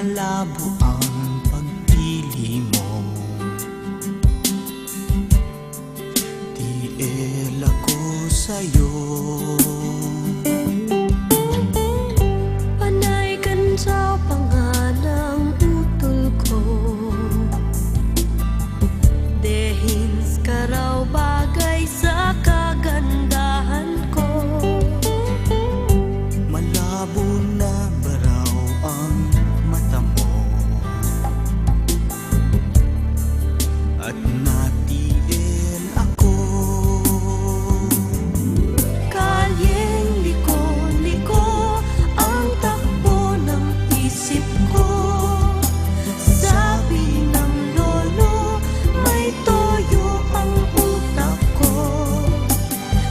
malabo ang pagpili mo. TL ako sa'yo. Panay kan sa pangalang utol ko. Dehins ka raw bagay sa kagandahan ko. Malabo na ba raw ang mata mo? At na-TL ako. Kalyeng liko-liko ang takbo ng isip ko. Sabi ng lolo, may toyo ang utak ko.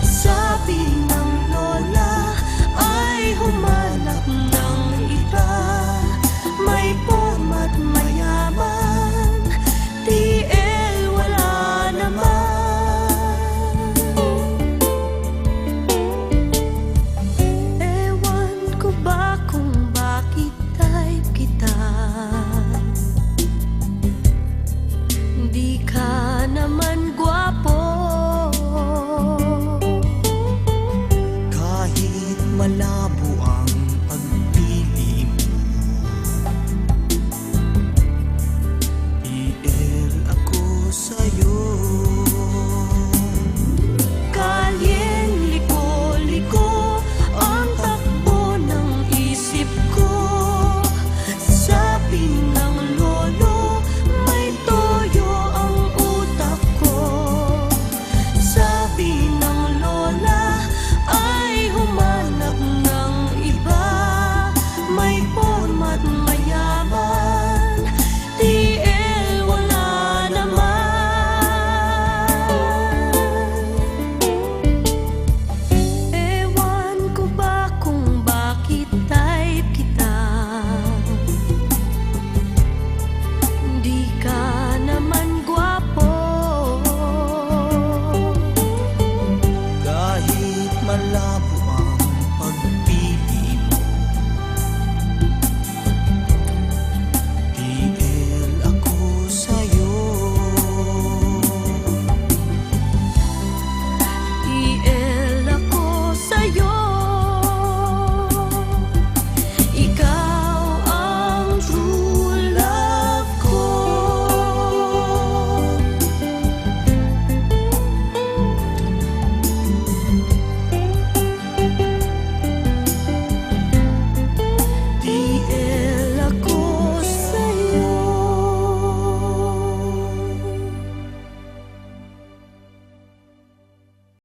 Sabi ng lola, ay humanap ng iba. May porma't mayaman, TL wala naman. Ewan ko ba kung bakit type kita. Di ka naman gwapo. Kahit malabo ang pagpili mo, TL ako sa'yo. Kalyeng liko-liko ang takbo ng isip ko. Sabi ng lolo, may toyo ang utak ko. Sabi ng lola, ay humanap ng iba. May porma't mayaman, TL wala naman. Ewan ko ba kung bakit type kita. Di ka naman gwapo. Kahit malabo ang pagpili